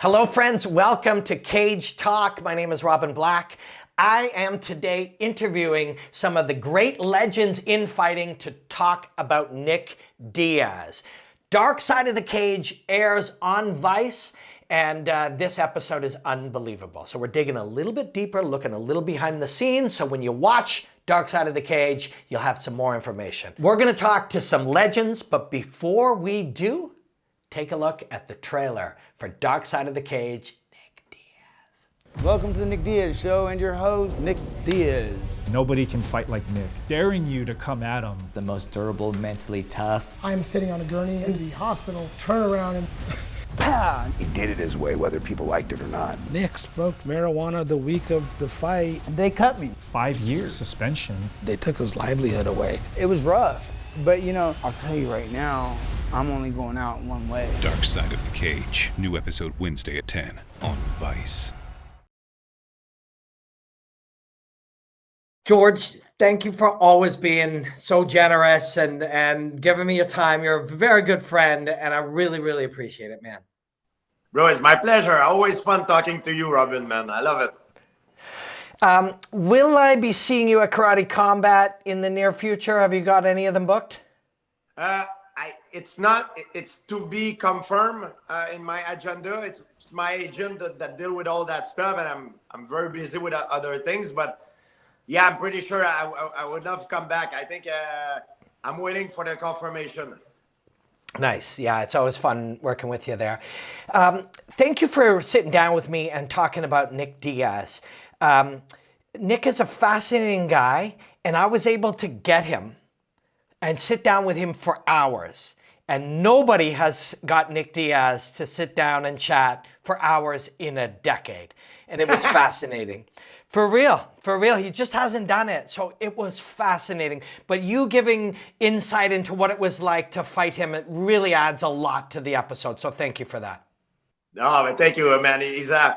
Hello friends, welcome to Cage Talk. My name is Robin Black. I am today interviewing some of the great legends in fighting to talk about Nick Diaz. Dark Side of the Cage airs on Vice, and this episode is unbelievable. So we're digging a little bit deeper, looking a little behind the scenes, so when you watch Dark Side of the Cage, you'll have some more information. We're gonna talk to some legends, but before we do, take a look at the trailer for Dark Side of the Cage, Nick Diaz. Welcome to the Nick Diaz Show and your host, Nick Diaz. Nobody can fight like Nick. Daring you to come at him. The most durable, mentally tough. I'm sitting on a gurney in the hospital, turn around and Pow! He did it his way, whether people liked it or not. Nick smoked marijuana the week of the fight. They cut me. 5 years suspension. They took his livelihood away. It was rough, but I'll tell you right now, I'm only going out one way. Dark Side of the Cage. New episode Wednesday at 10 on Vice. George, thank you for always being so generous and giving me your time. You're a very good friend, and I really, really appreciate it, man. Bro, it's my pleasure. Always fun talking to you, Robin, man. I love it. Will I be seeing you at Karate Combat in the near future? Have you got any of them booked? It's to be confirmed in my agenda. It's my agent that deal with all that stuff, and I'm very busy with other things. But yeah, I'm pretty sure I would love to come back. I think I'm waiting for the confirmation. Nice. Yeah, it's always fun working with you there. Thank you for sitting down with me and talking about Nick Diaz. Nick is a fascinating guy, and I was able to get him and sit down with him for hours. And nobody has got Nick Diaz to sit down and chat for hours in a decade. And it was fascinating. For real, he just hasn't done it. So it was fascinating. But you giving insight into what it was like to fight him, it really adds a lot to the episode. So thank you for that. No, but thank you, man. He's I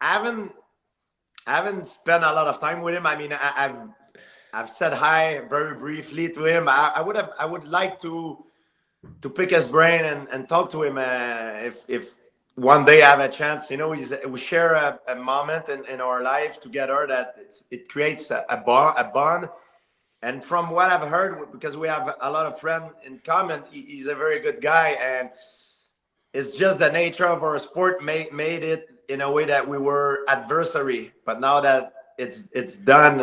haven't spent a lot of time with him. I mean, I've said hi very briefly to him. I would like to pick his brain and talk to him if one day I have a chance. We share a moment in our life together that it creates a bond. And from what I've heard, because we have a lot of friends in common, he's a very good guy, and it's just the nature of our sport made it in a way that we were adversary. But now that it's done,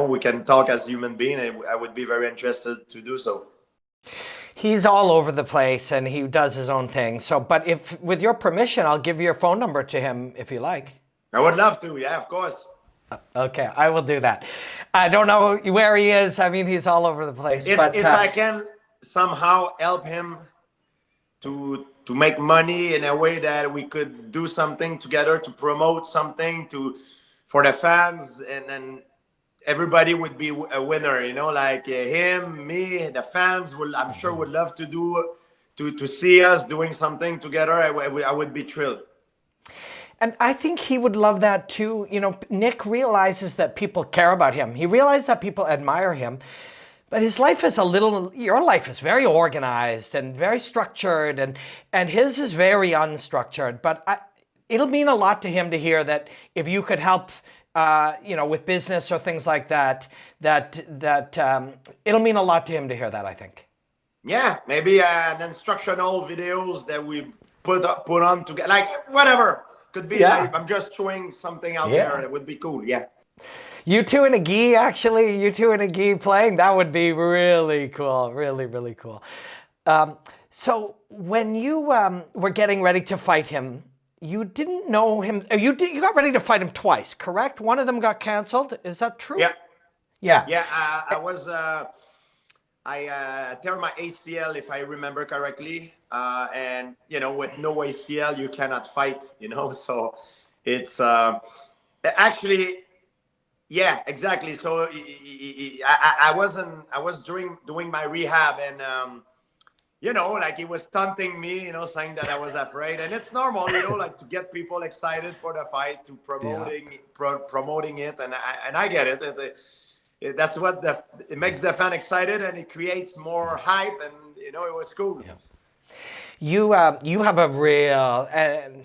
we can talk as human being, and I would be very interested to do so. He's all over the place and he does his own thing. So, but if, with your permission, I'll give your phone number to him if you like. I would love to. Yeah, of course. Okay, I will do that. I don't know where he is. I mean, he's all over the place. If I can somehow help him to make money in a way that we could do something together to promote something for the fans, and then everybody would be a winner, like him, me, the fans I'm sure would love to see us doing something together. I would be thrilled. And I think he would love that too. Nick realizes that people care about him. He realizes that people admire him. But his life is your life is very organized and very structured, and his is very unstructured. But it'll mean a lot to him to hear that if you could help, with business or things like that, it'll mean a lot to him to hear that, I think. Yeah, maybe an instructional videos that we put on together, like whatever. Could be like I'm just showing something out there. It would be cool, yeah. You two in a gi playing, that would be really cool, really, really cool. So when you were getting ready to fight him, you didn't know him. You got ready to fight him twice, correct? One of them got canceled. Is that true? Yeah. I was. I tear my ACL, if I remember correctly, and with no ACL you cannot fight. So it's actually. Yeah, exactly. So I was doing my rehab, and like he was taunting me, saying that I was afraid, and it's normal, like to get people excited for the fight, to promoting it, and I get it. That's what it makes the fan excited, and it creates more hype, and it was cool. Yeah. You have a real, and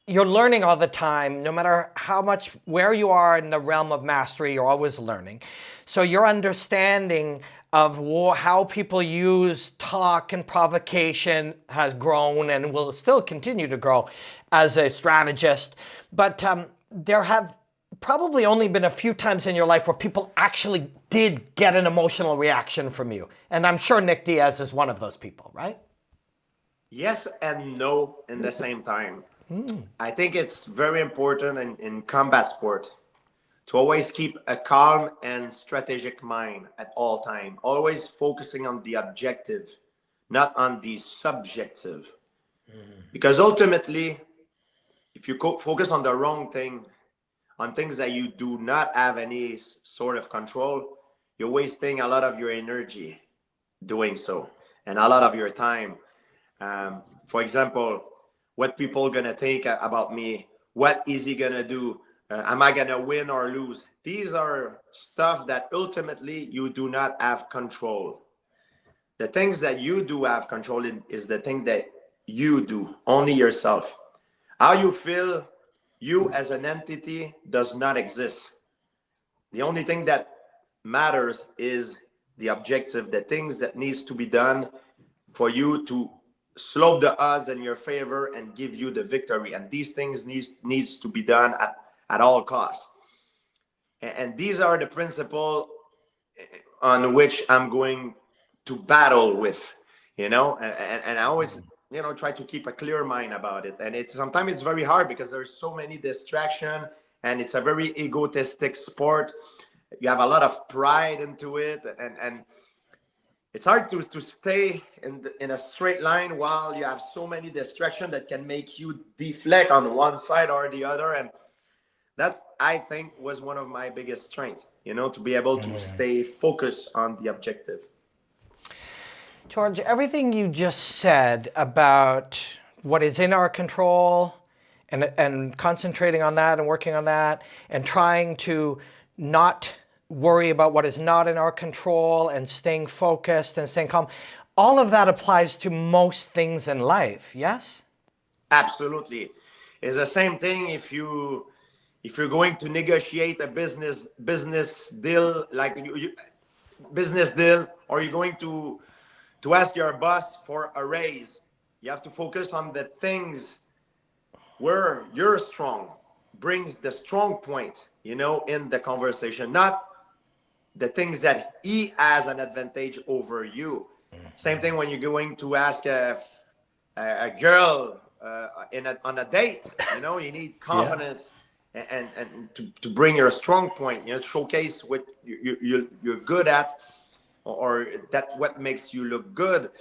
you're learning all the time. No matter how much where you are in the realm of mastery, you're always learning. So your understanding of how people use talk and provocation has grown and will still continue to grow as a strategist. But there have probably only been a few times in your life where people actually did get an emotional reaction from you. And I'm sure Nick Diaz is one of those people, right? Yes and no in the same time. I think it's very important in combat sport to always keep a calm and strategic mind at all time, always focusing on the objective, not on the subjective. Because ultimately, if you focus on the wrong thing, on things that you do not have any sort of control, you're wasting a lot of your energy doing so and a lot of your time. For example, what people gonna think about me? What is he gonna do? Am I gonna win or lose? These are stuff that ultimately you do not have control. The things that you do have control in is the thing that you do, only yourself. How you feel, you as an entity does not exist. The only thing that matters is the objective, the things that needs to be done for you to slope the odds in your favor and give you the victory. And these things needs to be done at all costs. And these are the principles on which I'm going to battle with, and I always, try to keep a clear mind about it. And sometimes it's very hard because there's so many distractions and it's a very egotistic sport. You have a lot of pride into it, and it's hard to stay in a straight line while you have so many distractions that can make you deflect on one side or the other. And that, I think, was one of my biggest strengths, to be able to stay focused on the objective. George, everything you just said about what is in our control and concentrating on that and working on that and trying to not worry about what is not in our control and staying focused and staying calm, all of that applies to most things in life, yes? Absolutely. It's the same thing if you're going to negotiate a business deal, like business deal, or you're going to ask your boss for a raise. You have to focus on the things where you're strong, brings the strong point, in the conversation, not the things that he has an advantage over you. Same thing when you're going to ask a girl on a date. You need confidence and to bring your strong point. Showcase what you're good at, or that what makes you look good.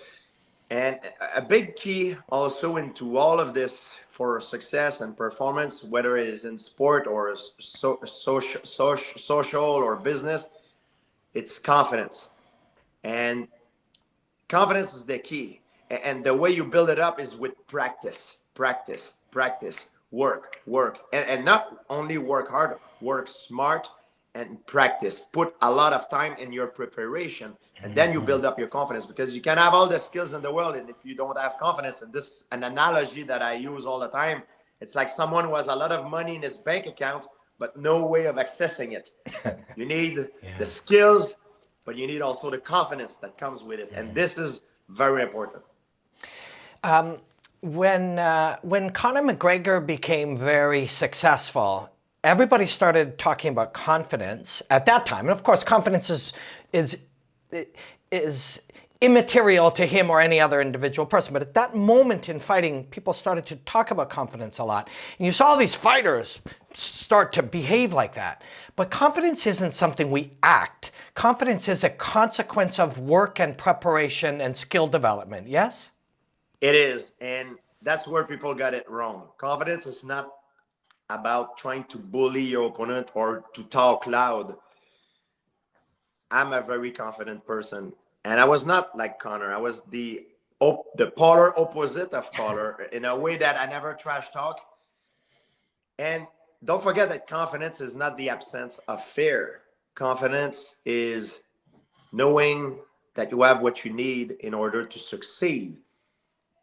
And a big key also into all of this for success and performance, whether it is in sport or social or business, it's confidence. And confidence is the key. And the way you build it up is with practice, work. And not only work hard, work smart and practice. Put a lot of time in your preparation, and then you build up your confidence, because you can have all the skills in the world, and if you don't have confidence, and this an analogy that I use all the time, it's like someone who has a lot of money in his bank account but no way of accessing it. You need the skills, but you need also the confidence that comes with it, and this is very important. When Conor McGregor became very successful, everybody started talking about confidence at that time. And of course, confidence is immaterial to him or any other individual person. But at that moment in fighting, people started to talk about confidence a lot. And you saw all these fighters start to behave like that. But confidence isn't something we act. Confidence is a consequence of work and preparation and skill development, yes? It is, and that's where people got it wrong. Confidence is not about trying to bully your opponent or to talk loud. I'm a very confident person, and I was not like Conor. I was the polar opposite of Conor in a way that I never trash talk. And don't forget that confidence is not the absence of fear. Confidence is knowing that you have what you need in order to succeed.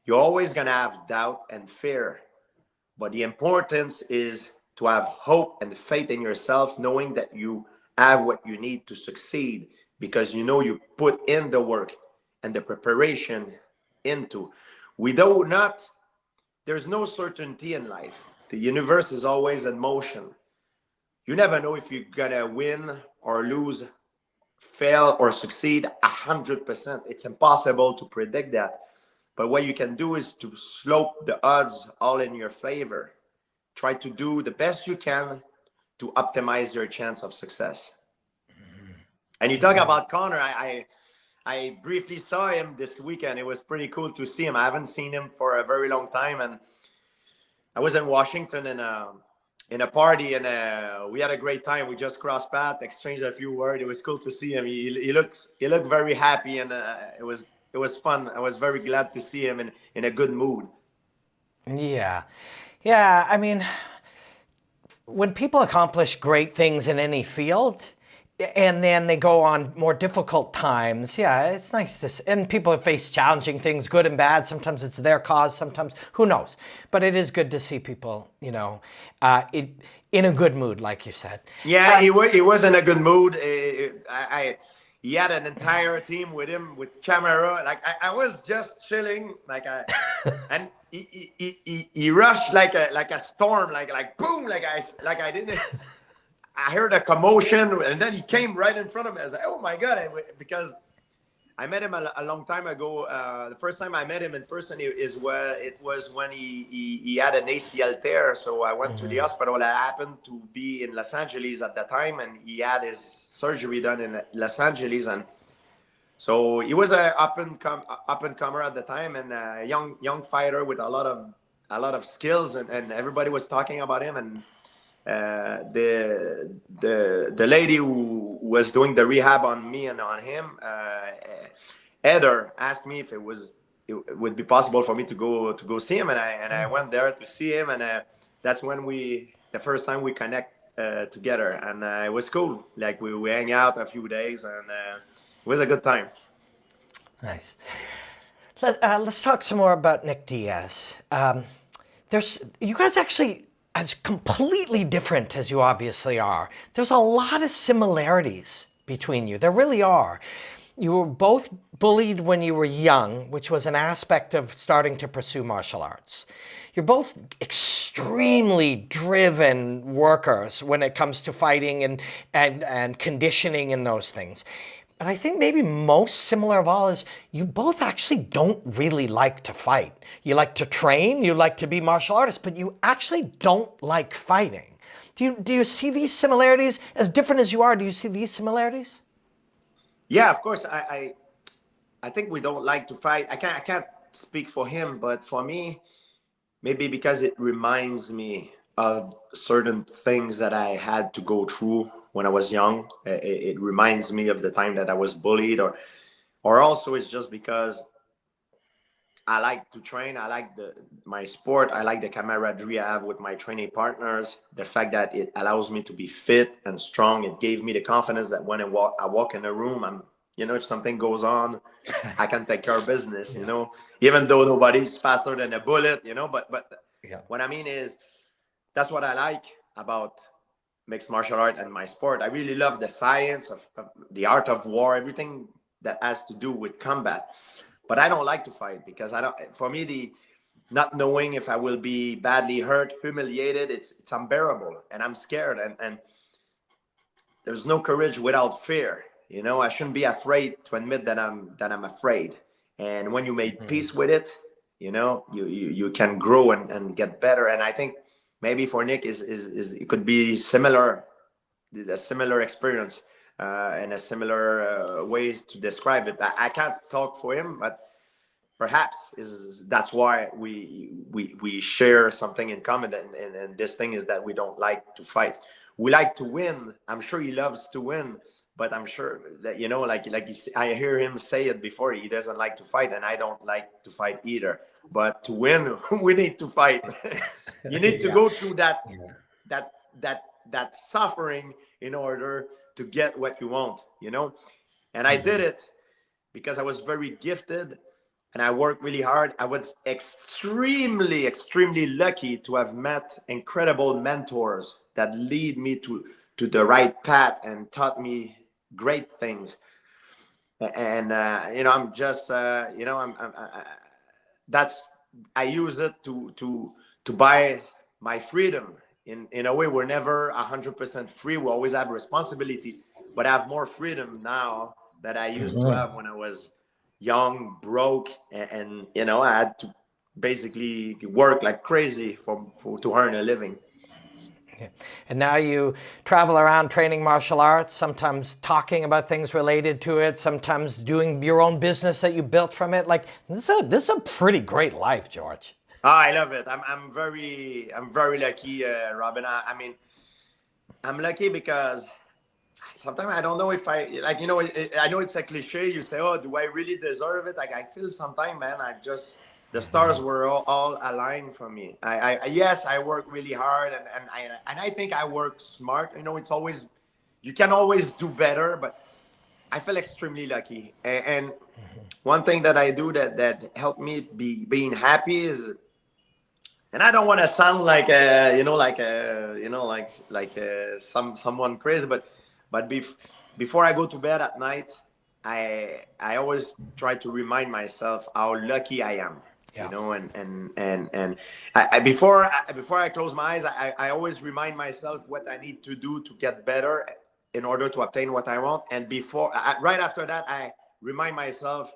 You're always going to have doubt and fear. But the importance is to have hope and faith in yourself, knowing that you have what you need to succeed, because you know you put in the work and the preparation into. We do not, there's no certainty in life. The universe is always in motion. You never know if you're gonna win or lose, fail or succeed 100%. It's impossible to predict that. But what you can do is to slope the odds all in your favor. Try to do the best you can to optimize your chance of success. And you talk about Conor. I briefly saw him this weekend. It was pretty cool to see him. I haven't seen him for a very long time. And I was in Washington in a party, and we had a great time. We just crossed paths, exchanged a few words. It was cool to see him. He looked very happy, and it was fun. I was very glad to see him in a good mood. Yeah. Yeah, I mean, when people accomplish great things in any field, and then they go on more difficult times, yeah, it's nice to see. And people face challenging things, good and bad. Sometimes it's their cause, sometimes, who knows. But it is good to see people, you know, in a good mood, like you said. Yeah, he was in a good mood. He had an entire team with him with camera. Like I was just chilling, and he rushed like a storm, like boom, like I didn't. I heard a commotion, and then he came right in front of me. I was like, oh my God, because I met him a long time ago. The first time I met him in person it was when he had an ACL tear. So I went to the hospital. I happened to be in Los Angeles at that time, and he had his surgery done in Los Angeles. And so he was a up and comer at the time, and a young fighter with a lot of skills, and everybody was talking about him. And the lady who was doing the rehab on me and on him, Heather, asked me if it would be possible for me to go see him, and I went there to see him, and that's when the first time we connect together, and it was cool. Like we hang out a few days, and it was a good time. Nice. Let's talk some more about Nick Diaz. You guys actually, as completely different as you obviously are, there's a lot of similarities between you. There really are. You were both bullied when you were young, which was an aspect of starting to pursue martial arts. You're both extremely driven workers when it comes to fighting and conditioning and those things. But I think maybe most similar of all is you both actually don't really like to fight. You like to train, you like to be martial artists, but you actually don't like fighting. Do you see these similarities? As different as you are, do you see these similarities? Yeah, of course. I think we don't like to fight. I can't speak for him, but for me, maybe because it reminds me of certain things that I had to go through when I was young. It reminds me of the time that I was bullied, or also it's just because I like to train. I like my sport. I like the camaraderie I have with my training partners. The fact that it allows me to be fit and strong. It gave me the confidence that when I walk in a room, if something goes on, I can take care of business, even though nobody's faster than a bullet, but yeah. What I mean is that's what I like about mixed martial art and my sport. I really love the science of the art of war, everything that has to do with combat. But I don't like to fight because for me, the not knowing if I will be badly hurt, humiliated, it's unbearable, and I'm scared, and there's no courage without fear. I shouldn't be afraid to admit that I'm afraid. And when you make peace with it, you can grow and get better. And I think maybe for Nick is it could be a similar experience and a similar way to describe it. I can't talk for him, but perhaps that's why we share something in common. And this thing is that we don't like to fight. We like to win. I'm sure he loves to win, but I'm sure that I hear him say it before. He doesn't like to fight, and I don't like to fight either. But to win, we need to fight. You need to go through that suffering in order to get what you want. And I did it because I was very gifted and I worked really hard. I was extremely lucky to have met incredible mentors that lead me to the right path and taught me great things. And I'm just that's I use it to buy my freedom. In a way, we're never 100% free. We always have responsibility, but I have more freedom now that I used to have when I was young, broke, and I had to basically work like crazy to earn a living. Yeah. And now you travel around training martial arts, sometimes talking about things related to it, sometimes doing your own business that you built from it. Like this is a pretty great life, George. Oh, I love it. I'm very lucky, Robin. I mean, I'm lucky because sometimes I don't know if I like. I know it's a cliche. You say, "Oh, do I really deserve it?" Like I feel sometimes, man. The stars were all aligned for me. Yes, I work really hard, and I think I work smart. It's always, you can always do better, but I feel extremely lucky. And one thing that I do that helped me being happy is, and I don't want to sound like someone crazy, but before I go to bed at night, I always try to remind myself how lucky I am. Yeah. And before I close my eyes, I always remind myself what I need to do to get better in order to obtain what I want. And right after that, I remind myself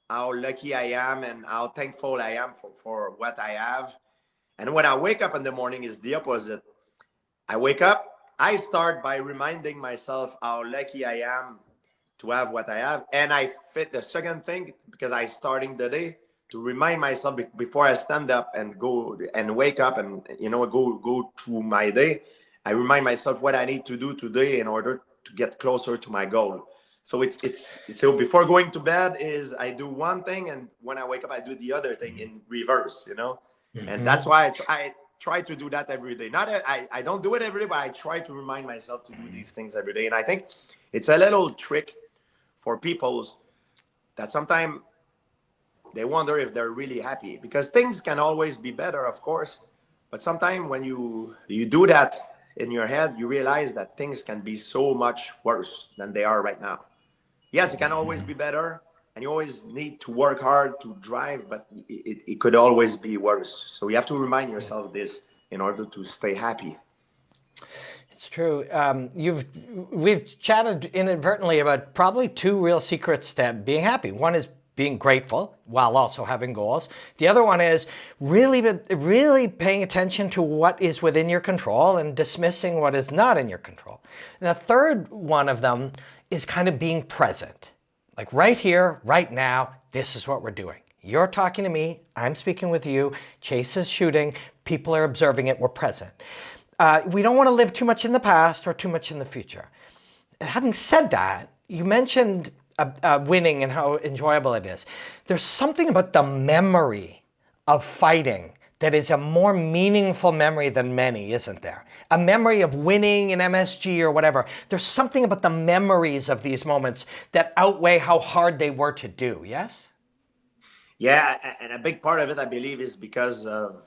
how lucky I am and how thankful I am for what I have. And when I wake up in the morning, is the opposite. I wake up, I start by reminding myself how lucky I am to have what I have. And I fit the second thing, because I starting the day, to remind myself before I stand up and go and wake up and go through my day, I remind myself what I need to do today in order to get closer to my goal. So so before going to bed is I do one thing, and when I wake up I do the other thing in reverse, and that's why I try to do that every day. I don't do it every day, but I try to remind myself to do these things every day. And I think it's a little trick for people that sometimes they wonder if they're really happy, because things can always be better, of course. But sometimes when you do that in your head, you realize that things can be so much worse than they are right now. Yes, it can always be better, and you always need to work hard to drive, but it could always be worse. So you have to remind yourself this in order to stay happy. It's true. We've chatted inadvertently about probably two real secrets to being happy. One is being grateful while also having goals. The other one is really paying attention to what is within your control and dismissing what is not in your control. And a third one of them is kind of being present. Like right here, right now, this is what we're doing. You're talking to me, I'm speaking with you, Chase is shooting, people are observing it, we're present. We don't want to live too much in the past or too much in the future. Having said that, you mentioned winning and how enjoyable it is. There's something about the memory of fighting that is a more meaningful memory than many, isn't there? A memory of winning in MSG or whatever. There's something about the memories of these moments that outweigh how hard they were to do, yes? Yeah, and a big part of it, I believe, is because of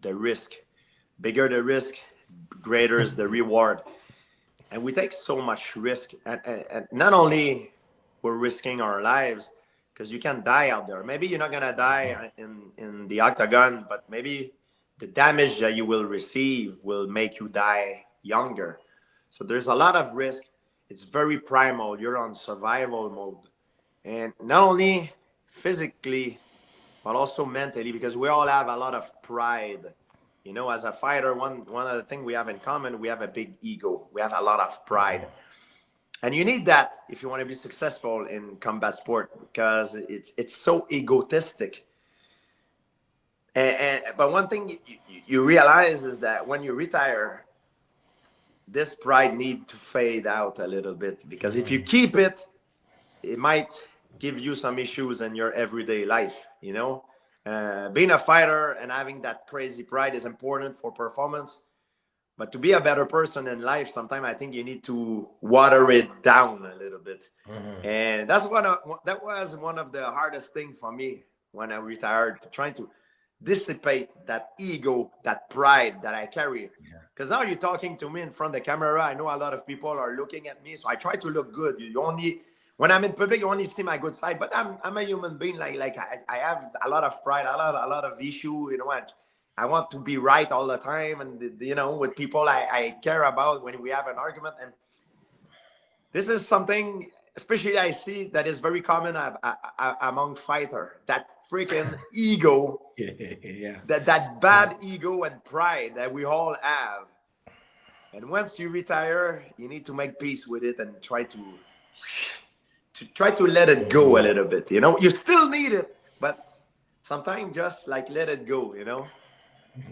the risk. Bigger the risk, greater is the reward. And we take so much risk. And not only we're risking our lives, because you can die out there. Maybe you're not going to die in the octagon, but maybe the damage that you will receive will make you die younger. So there's a lot of risk. It's very primal. You're on survival mode. And not only physically, but also mentally, because we all have a lot of pride. As a fighter, one of the things we have in common, we have a big ego. We have a lot of pride. And you need that if you want to be successful in combat sport, because it's so egotistic. But one thing you realize is that when you retire, this pride needs to fade out a little bit, because if you keep it, it might give you some issues in your everyday life. Being a fighter and having that crazy pride is important for performance. But to be a better person in life, sometimes I think you need to water it down a little bit. And that was one of the hardest things for me when I retired, trying to dissipate that ego, that pride that I carry. Because now you're talking to me in front of the camera. I know a lot of people are looking at me, so I try to look good. You only, when I'm in public, you only see my good side. But I'm a human being. Like I have a lot of pride, a lot of issue. You know, and I want to be right all the time. And you know, with people I care about when we have an argument. And this is something, especially I see that is very common among fighters. That freaking ego, that bad ego and pride that we all have. And once you retire, you need to make peace with it and try to let it go a little bit. You know, you still need it, but sometimes just like let it go. You know.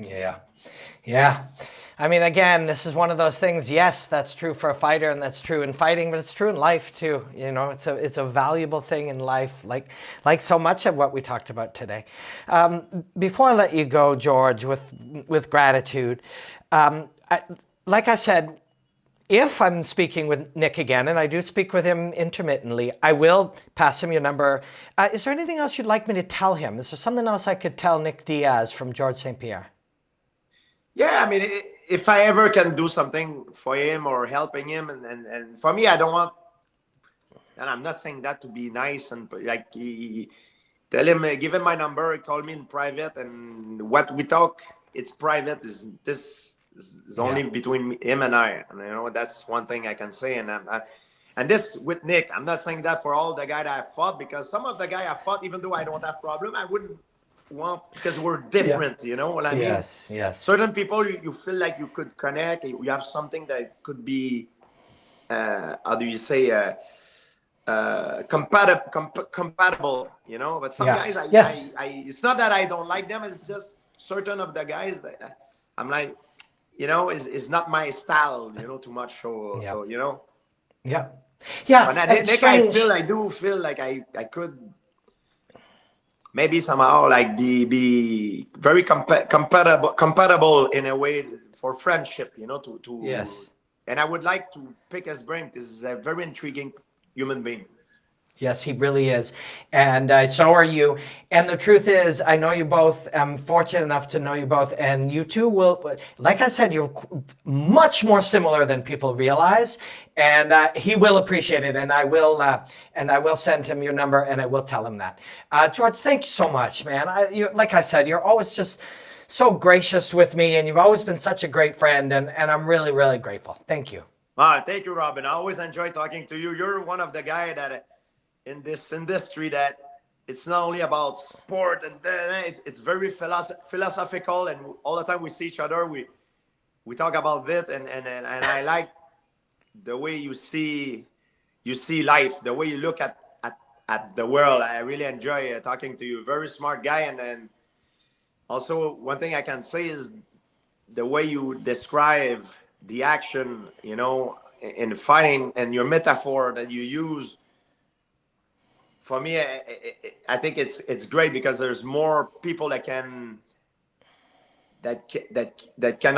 Yeah. I mean, again, this is one of those things. Yes, that's true for a fighter, and that's true in fighting, but it's true in life too. You know, it's a valuable thing in life, like so much of what we talked about today. Before I let you go, George, with gratitude, like I said, if I'm speaking with Nick again, and I do speak with him intermittently, I will pass him your number. Is there anything else you'd like me to tell him? Is there something else I could tell Nick Diaz from George St-Pierre? Yeah, I mean, if I ever can do something for him or helping him, and for me, I don't want, and I'm not saying that to be nice, and like tell him, give him my number, call me in private, and what we talk, it's private. This is only between him and I, and you know that's one thing I can say. And this with Nick, I'm not saying that for all the guy that I fought, because some of the guy I fought, even though I don't have problem, I wouldn't want, because we're different. You know what I mean? Yes. Certain people you feel like you could connect. You have something that could be, how do you say, compatible. You know, but some guys, it's not that I don't like them. It's just certain of the guys that I'm like, you know, is not my style. You know, too much. So you know. Yeah. But Nick, I do feel like I could maybe somehow like be very compatible in a way for friendship, you know, to yes. And I would like to pick his brain because he's a very intriguing human being. Yes, he really is. And so are you. And the truth is, I know you both. I'm fortunate enough to know you both. And you two will, like I said, you're much more similar than people realize. And he will appreciate it. And I will send him your number, and I will tell him that. George, thank you so much, man. Like I said, you're always just so gracious with me, and you've always been such a great friend. And I'm really, really grateful. Thank you. Thank you, Robin. I always enjoy talking to you. You're one of the guys that in this industry that it's not only about sport, and it's very philosophical, and all the time we see each other, we talk about it, and I like the way you see life, the way you look at the world. I really enjoy talking to you. Very smart guy. And then also one thing I can say is the way you describe the action, you know, in fighting, and your metaphor that you use. For me, I think it's great, because there's more people that can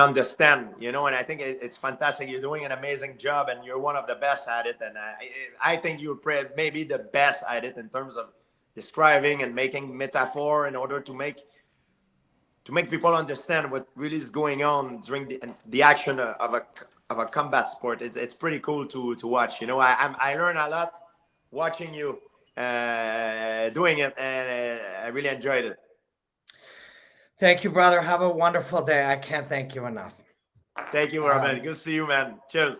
understand, you know. And I think it's fantastic. You're doing an amazing job, and you're one of the best at it. And I think you're maybe the best at it in terms of describing and making metaphor in order to make people understand what really is going on during the action of a combat sport. It's pretty cool to watch. You know, I learn a lot watching you doing it, and I really enjoyed it. Thank you, brother. Have a wonderful day. I can't thank you enough. Thank you, Robin. Good to see you, man. Cheers.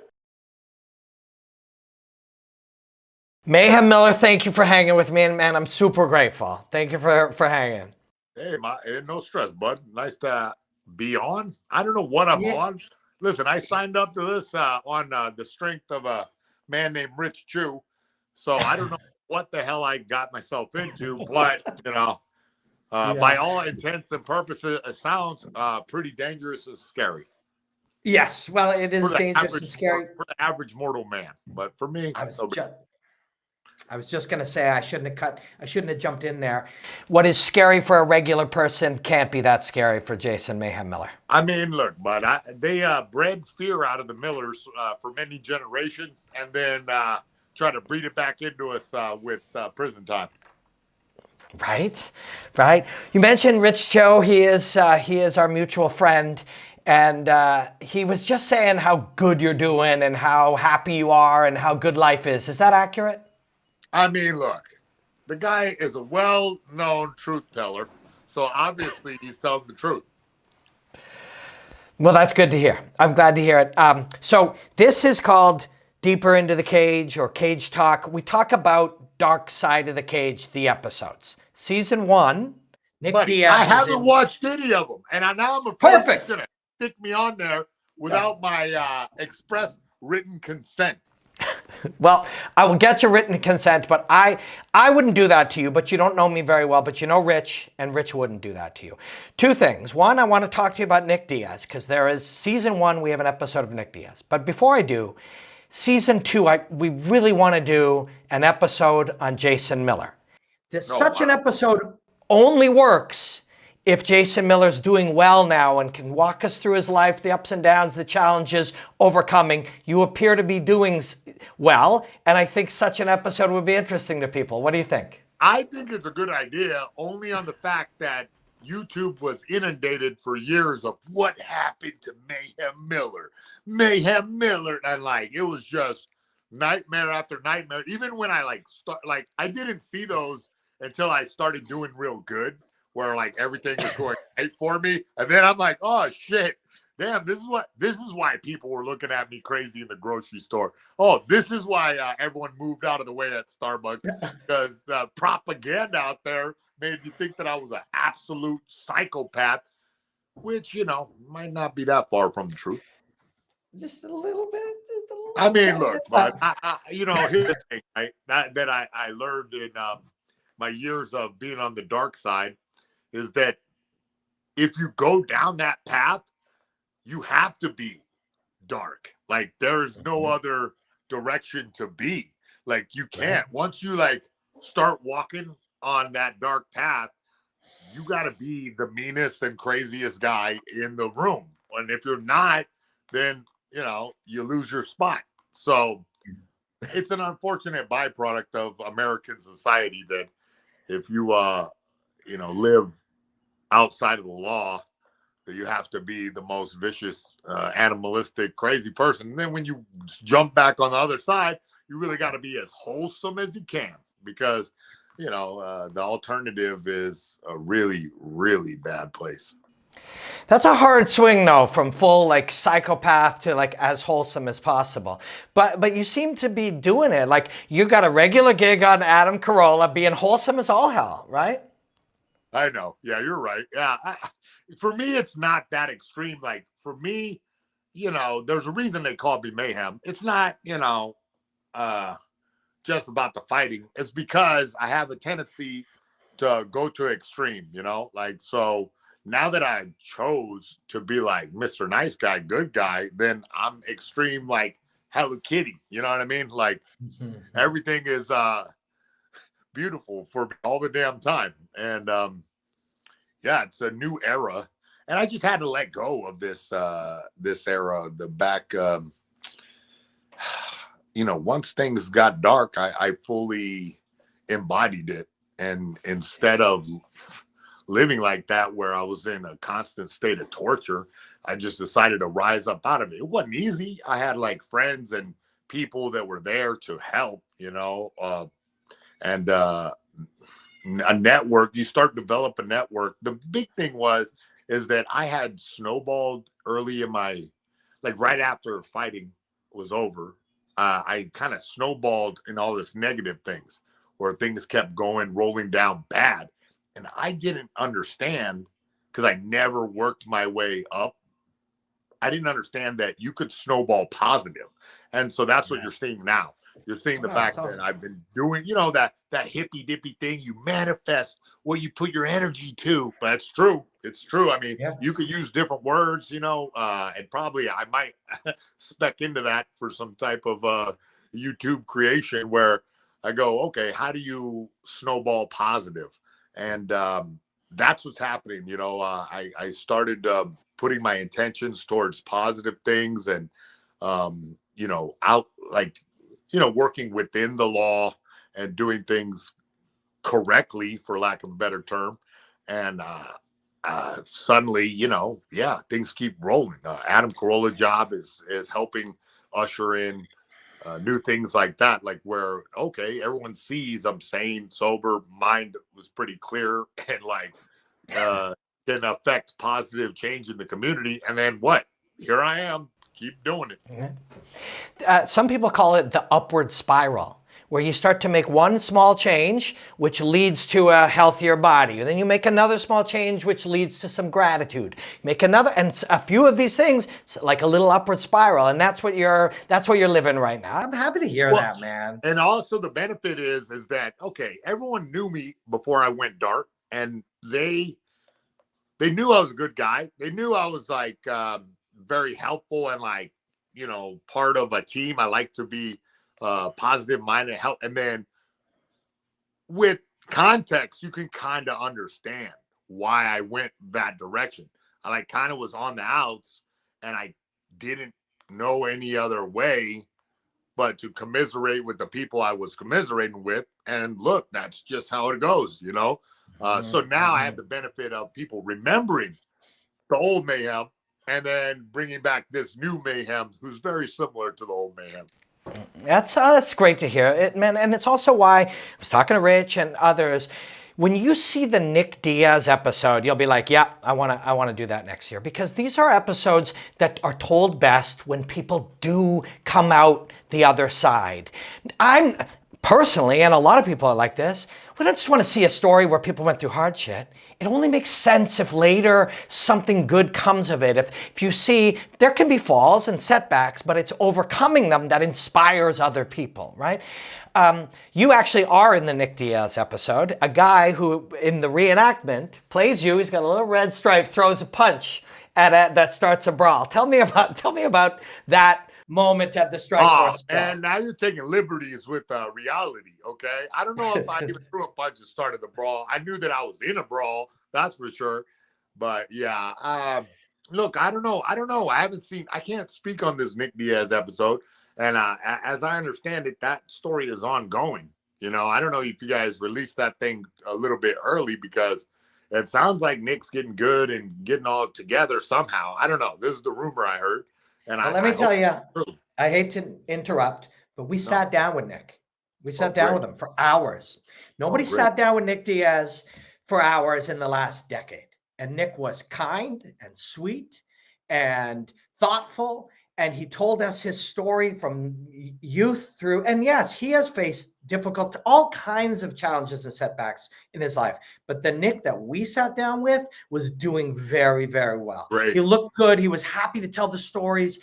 Mayhem Miller, thank you for hanging with me, and man, I'm super grateful. Thank you for hanging. Hey, no stress, bud. Nice to be on. I don't know what I'm on. Listen, I signed up to this on the strength of a man named Rich Chu, so I don't know what the hell I got myself into, but you know, by all intents and purposes, it sounds pretty dangerous and scary. Yes, well, it is dangerous and scary for the average mortal man, but for me, I was just going to say I shouldn't have jumped in there. What is scary for a regular person can't be that scary for Jason Mayhem Miller. I mean, look, but they bred fear out of the Millers for many generations, and then try to breed it back into us with prison time. Right, right. You mentioned Rich Joe. He is our mutual friend, and he was just saying how good you're doing and how happy you are and how good life is. Is that accurate? I mean, look, the guy is a well-known truth teller, so obviously he's telling the truth. Well, that's good to hear. I'm glad to hear it. So this is called Deeper into the Cage or Cage Talk. We talk about Dark Side of the Cage, the episodes. Season 1, Nick Buddy, Diaz. I haven't watched any of them, and now I'm afraid Perfect. he's gonna stick me on there without my express written consent. Well, I will get your written consent, but I wouldn't do that to you, but you don't know me very well, but you know Rich, and Rich wouldn't do that to you. Two things. One, I want to talk to you about Nick Diaz, because there is season 1, we have an episode of Nick Diaz. But before I do, season 2, we really want to do an episode on Jason Miller. Such an episode only works if Jason Miller's doing well now and can walk us through his life, the ups and downs, the challenges, overcoming. You appear to be doing well, and I think such an episode would be interesting to people. What do you think? I think it's a good idea only on the fact that YouTube was inundated for years of what happened to Mayhem Miller. Mayhem Miller. And like, it was just nightmare after nightmare. Even when I I didn't see those until I started doing real good, where like everything was going right for me. And then I'm like, oh shit, damn, this is why people were looking at me crazy in the grocery store. Oh, this is why everyone moved out of the way at Starbucks, because the propaganda out there made you think that I was an absolute psychopath, which, might not be that far from the truth. Just a little bit. I mean, look, but here's the thing, right? That I learned in my years of being on the dark side is that if you go down that path, you have to be dark. Like, there's no other direction to be. Like, you can't. Once you start walking on that dark path, you got to be the meanest and craziest guy in the room. And if you're not, then you lose your spot. So it's an unfortunate byproduct of American society that if you live outside of the law, that you have to be the most vicious, animalistic, crazy person. And then when you jump back on the other side, you really got to be as wholesome as you can, because the alternative is a really, really bad place. That's a hard swing, though, from full psychopath to as wholesome as possible. But you seem to be doing it. Like, you got a regular gig on Adam Carolla, being wholesome as all hell, right? I know. Yeah, you're right. Yeah, for me, it's not that extreme. Like, for me, there's a reason they call me Mayhem. It's not, just about the fighting. It's because I have a tendency to go to extreme. So now that I chose to be like Mr. Nice Guy, good guy, then I'm extreme like Hello Kitty. You know what I mean? Like, everything is beautiful for all the damn time. And it's a new era. And I just had to let go of this era, the back once things got dark, I fully embodied it. And instead of living like that, where I was in a constant state of torture, I just decided to rise up out of it. It wasn't easy. I had friends and people that were there to help, and a network. You start to develop a network. The big thing is that I had snowballed early in my, right after fighting was over. I kind of snowballed in all this negative things, where things kept rolling down bad. And I didn't understand, because I never worked my way up. I didn't understand that you could snowball positive. And so that's what you're seeing now. You're seeing the fact that I've been doing, that hippy dippy thing. You manifest what you put your energy to. But it's true. It's true. I mean, you could use different words, and probably I might spec into that for some type of YouTube creation where I go, okay, how do you snowball positive? And that's what's happening. I started putting my intentions towards positive things and, working within the law and doing things correctly, for lack of a better term. And suddenly, things keep rolling. Adam Carolla's job is helping usher in new things like that, like where, okay, everyone sees I'm sane, sober, mind was pretty clear, and like can affect positive change in the community. And then what? Here I am, keep doing it. Some people call it the upward spiral, where you start to make one small change, which leads to a healthier body. And then you make another small change, which leads to some gratitude. Make another, and a few of these things, like a little upward spiral. And that's what you're living right now. I'm happy to hear that, man. And also the benefit is that, okay, everyone knew me before I went dark, and they knew I was a good guy. They knew I was like very helpful and like, part of a team. I like to be positive minded, help. And then with context, you can kind of understand why I went that direction. I like kind of was on the outs, and I didn't know any other way but to commiserate with the people I was commiserating with. And look, that's just how it goes, So now I have the benefit of people remembering the old Mayhem and then bringing back this new Mayhem who's very similar to the old Mayhem. That's great to hear, man. And it's also why I was talking to Rich and others. When you see the Nick Diaz episode, you'll be like, yeah, I want to do that next year, because these are episodes that are told best when people do come out the other side. I'm personally, and a lot of people are like this, we don't just want to see a story where people went through hard shit. It only makes sense if later something good comes of it. If you see, there can be falls and setbacks, but it's overcoming them that inspires other people, right? You actually are in the Nick Diaz episode, a guy who in the reenactment plays you. He's got a little red stripe, throws a punch that starts a brawl. Tell me about that moment at the Strikeforce. And now you're taking liberties with reality, okay? I don't know if I even threw a punch and started the brawl. I knew that I was in a brawl, that's for sure. But yeah, look, I don't know. I can't speak on this Nick Diaz episode. And as I understand it, that story is ongoing. I don't know if you guys released that thing a little bit early, because it sounds like Nick's getting good and getting all together somehow. I don't know. This is the rumor I heard. And let me tell you, I hate to interrupt, but we sat down with Nick. We sat down with him for hours. Nobody sat down with Nick Diaz for hours in the last decade. And Nick was kind and sweet and thoughtful. And he told us his story from youth through, and yes, he has faced all kinds of challenges and setbacks in his life. But the Nick that we sat down with was doing very, very well. Right. He looked good. He was happy to tell the stories.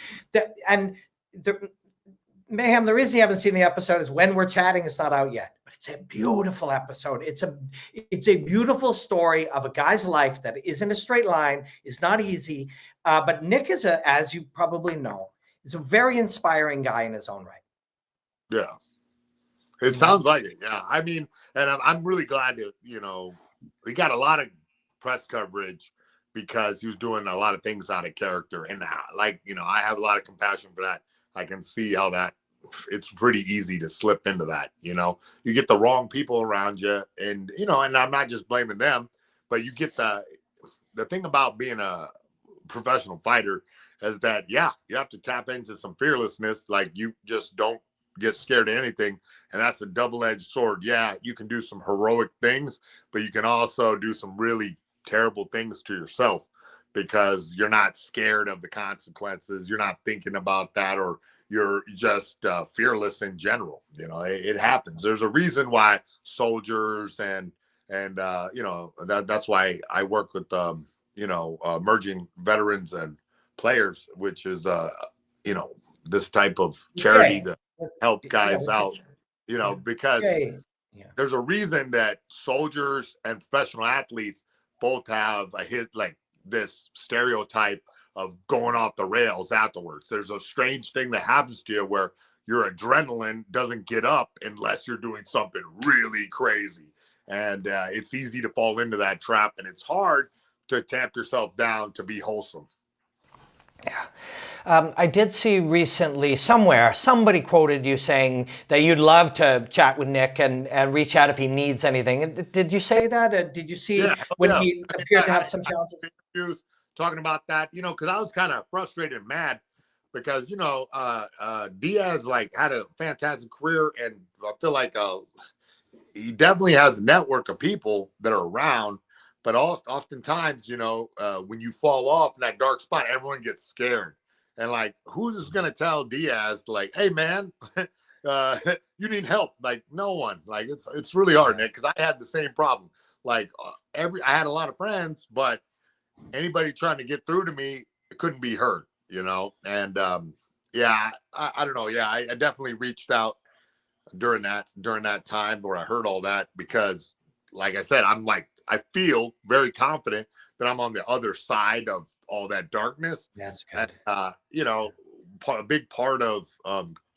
Mayhem, the reason you haven't seen the episode is when we're chatting, it's not out yet. But it's a beautiful episode. It's a beautiful story of a guy's life that isn't a straight line. It's not easy. But Nick is as you probably know, is a very inspiring guy in his own right. Yeah. It sounds like it. Yeah. I mean, and I'm really glad that, he got a lot of press coverage because he was doing a lot of things out of character. And I have a lot of compassion for that. I can see how it's pretty easy to slip into that. You get the wrong people around you, and and I'm not just blaming them, but you get the thing about being a professional fighter is that, you have to tap into some fearlessness. Like, you just don't get scared of anything. And that's a double-edged sword. Yeah, you can do some heroic things, but you can also do some really terrible things to yourself, because you're not scared of the consequences. You're not thinking about that, or you're just fearless in general. It happens. There's a reason why soldiers and that's why I work with emerging veterans and players, which is this type of charity to help guys out. Because there's a reason that soldiers and professional athletes both have this stereotype of going off the rails afterwards. There's a strange thing that happens to you where your adrenaline doesn't get up unless you're doing something really crazy. And it's easy to fall into that trap, and it's hard to tamp yourself down to be wholesome. Yeah. I did see recently somewhere, somebody quoted you saying that you'd love to chat with Nick and reach out if he needs anything. Did you say that? Did you see when he appeared to have some challenges? Interviews talking about that, because I was kind of frustrated and mad because, Diaz like had a fantastic career, and I feel like he definitely has a network of people that are around. But oftentimes, when you fall off in that dark spot, everyone gets scared. And like, who's going to tell Diaz, like, hey, man, you need help? Like, no one. Like, it's really hard, Nick, because I had the same problem. Like, I had a lot of friends, but anybody trying to get through to me, it couldn't be heard, And I don't know. Yeah, I definitely reached out during that time where I heard all that because, like I said, I feel very confident that I'm on the other side of all that darkness. That's good. And, a big part of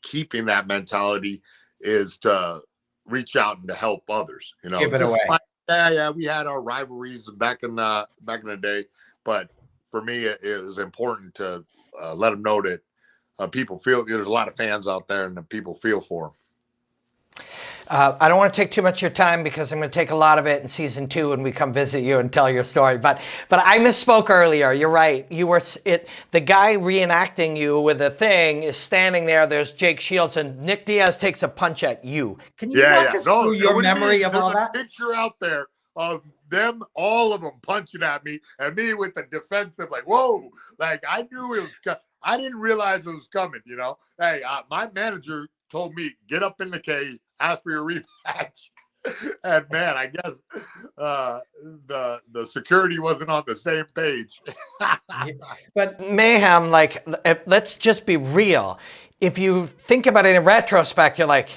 keeping that mentality is to reach out and to help others. Give it away. We had our rivalries back in the day, but for me, it was important to let them know that people feel there's a lot of fans out there, and that people feel for them. I don't want to take too much of your time because I'm going to take a lot of it in season 2 when we come visit you and tell your story. But I misspoke earlier. You're right. The guy reenacting you with a thing is standing there. There's Jake Shields, and Nick Diaz takes a punch at you. Can you walk us through your memory of all that? There's a picture out there of them, all of them punching at me, and me with the defensive, like, whoa, like I knew it was. I didn't realize it was coming. Hey, my manager told me, get up in the cage, ask for your rematch. And man, I guess the security wasn't on the same page. But Mayhem, like, let's just be real. If you think about it in retrospect, you're like,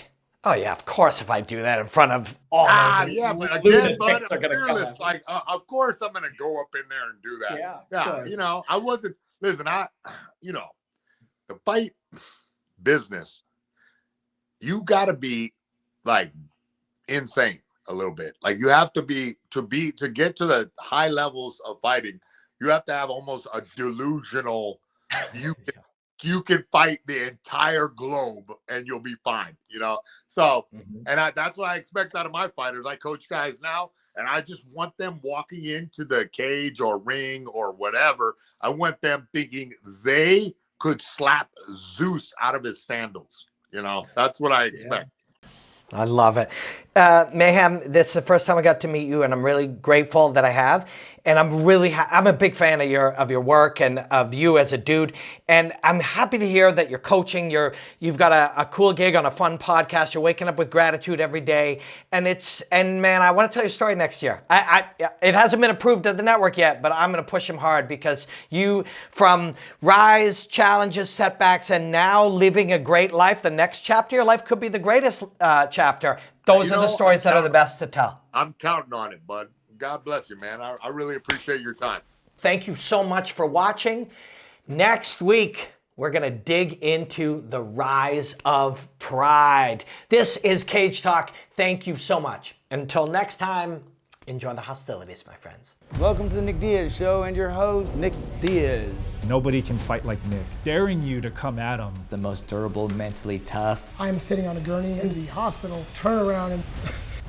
oh yeah, of course if I do that in front of all those but again, bud, are going to come. Like, of course I'm going to go up in there and do that. Yeah. I wasn't. Listen, the fight business, you got to be like insane a little bit. Like you have to be to get to the high levels of fighting. You have to have almost a delusional. You can fight the entire globe and you'll be fine. So, and that's what I expect out of my fighters. I coach guys now, and I just want them walking into the cage or ring or whatever. I want them thinking they could slap Zeus out of his sandals. That's what I expect. I love it. Mayhem, this is the first time I got to meet you, and I'm really grateful that I have. And I'm a big fan of your work and of you as a dude. And I'm happy to hear that you're coaching. You've got a cool gig on a fun podcast. You're waking up with gratitude every day. And man, I want to tell you a story next year. It hasn't been approved to the network yet, but I'm going to push him hard because you, from rise, challenges, setbacks, and now living a great life, the next chapter of your life could be the greatest chapter. Those are the stories that are the best to tell. I'm counting on it, bud. God bless you, man. I really appreciate your time. Thank you so much for watching. Next week, we're going to dig into the rise of pride. This is Cage Talk. Thank you so much. Until next time, enjoy the hostilities, my friends. Welcome to the Nick Diaz Show and your host, Nick Diaz. Nobody can fight like Nick. Daring you to come at him. The most durable, mentally tough. I'm sitting on a gurney in the hospital, turn around and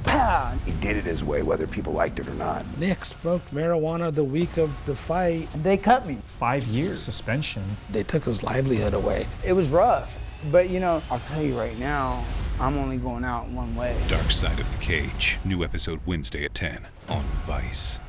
Pow! He did it his way, whether people liked it or not. Nick smoked marijuana the week of the fight. They cut me. 5 years suspension. They took his livelihood away. It was rough. But I'll tell you right now, I'm only going out one way. Dark Side of the Cage. New episode Wednesday at 10 on Vice.